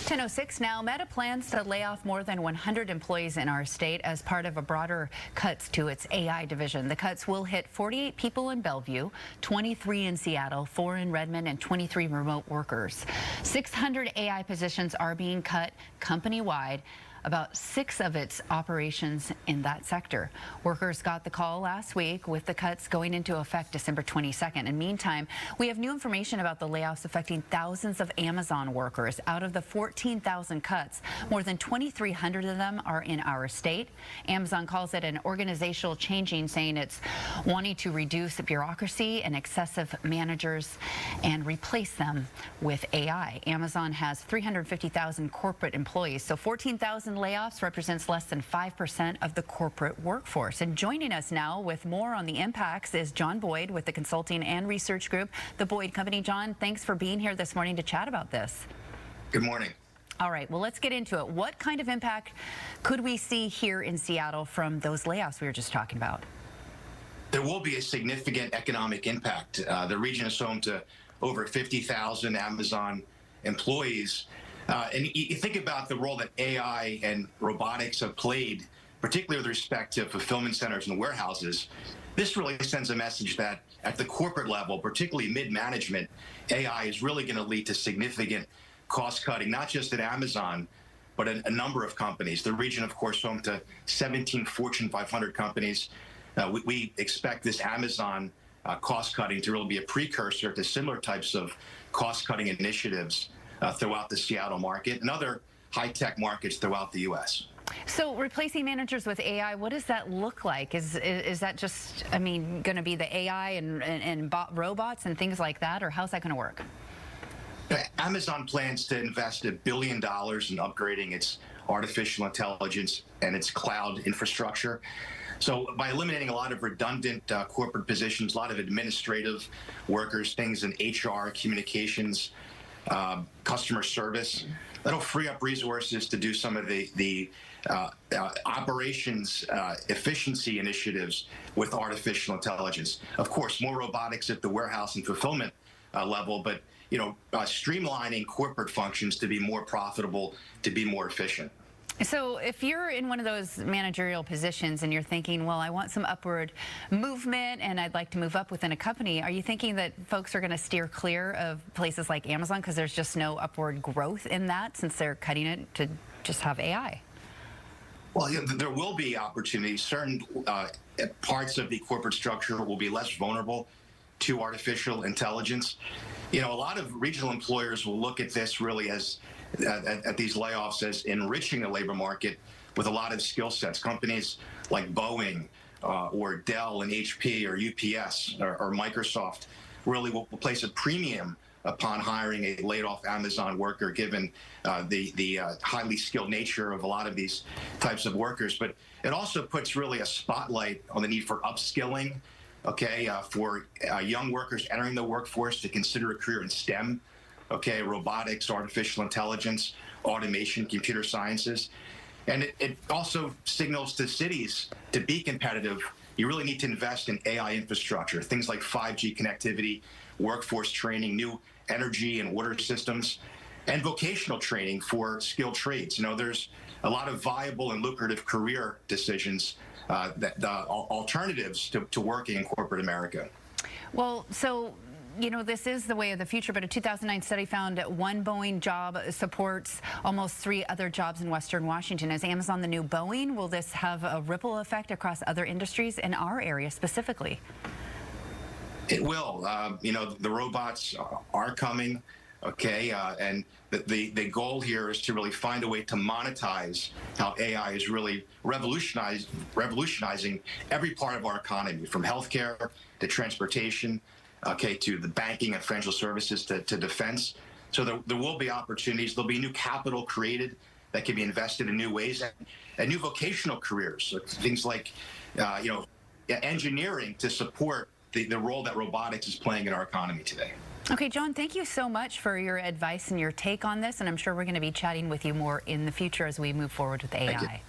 10:06 now. Meta plans to lay off more than 100 employees in our state as part of a broader cuts to its AI division. The cuts will hit 48 people in Bellevue, 23 in Seattle, 4 in Redmond, and 23 remote workers. 600 AI positions are being cut company-wide, about 6 of its operations in that sector. Workers got the call last week with the cuts going into effect December 22nd. And meantime, we have new information about the layoffs affecting thousands of Amazon workers. Out of the 14,000 cuts, more than 2,300 of them are in our state. Amazon calls it an organizational changing, saying it's wanting to reduce bureaucracy and excessive managers and replace them with AI. Amazon has 350,000 corporate employees, so 14,000 layoffs represents less than 5% of the corporate workforce. And joining us now with more on the impacts is John Boyd with the consulting and research group, the Boyd Company. John, thanks for being here this morning to chat about this. Good morning. All right, well, let's get into it. What kind of impact could we see here in Seattle from those layoffs we were just talking about? There will be a significant economic impact. The region is home to over 50,000 Amazon employees. And you think about the role that AI and robotics have played, particularly with respect to fulfillment centers and warehouses. This really sends a message that at the corporate level, particularly mid-management, AI is really going to lead to significant cost cutting, not just at Amazon, but a number of companies. The region, of course, home to 17 Fortune 500 companies. We expect this Amazon cost cutting to really be a precursor to similar types of cost cutting initiatives throughout the Seattle market and other high-tech markets throughout the U.S. So replacing managers with AI, what does that look like? Is that just, I mean, going to be the AI and robots and things like that, or how's that going to work? Amazon plans to invest $1 billion in upgrading its artificial intelligence and its cloud infrastructure. So by eliminating a lot of redundant corporate positions, a lot of administrative workers, things in HR, communications, customer service, that'll free up resources to do some of the operations efficiency initiatives with artificial intelligence. Of course, more robotics at the warehouse and fulfillment level, but streamlining corporate functions to be more profitable, to be more efficient. So if you're in one of those managerial positions and you're thinking, well, I want some upward movement and I'd like to move up within a company, are you thinking that folks are going to steer clear of places like Amazon because there's just no upward growth in that since they're cutting it to just have AI? Well, there will be opportunities. Certain parts of the corporate structure will be less vulnerable to artificial intelligence. A lot of regional employers will look at this really as at these layoffs as enriching the labor market with a lot of skill sets. Companies like Boeing or Dell and HP or UPS or Microsoft really will place a premium upon hiring a laid-off Amazon worker, given the highly skilled nature of a lot of these types of workers. But it also puts really a spotlight on the need for upskilling, for young workers entering the workforce to consider a career in STEM, robotics, artificial intelligence, automation, computer sciences. And it also signals to cities to be competitive. You really need to invest in AI infrastructure, things like 5G connectivity, workforce training, new energy and water systems, and vocational training for skilled trades. There's a lot of viable and lucrative career decisions, alternatives to working in corporate America. Well, so this is the way of the future, but a 2009 study found that one Boeing job supports almost 3 other jobs in Western Washington. Is Amazon the new Boeing? Will this have a ripple effect across other industries in our area specifically? It will. The robots are coming, and the goal here is to really find a way to monetize how AI is really revolutionizing every part of our economy, from healthcare to transportation, to the banking and financial services to defense. So there will be opportunities. There'll be new capital created that can be invested in new ways, and new vocational careers. So things like, engineering to support the role that robotics is playing in our economy today. Okay, John, thank you so much for your advice and your take on this, and I'm sure we're going to be chatting with you more in the future as we move forward with AI.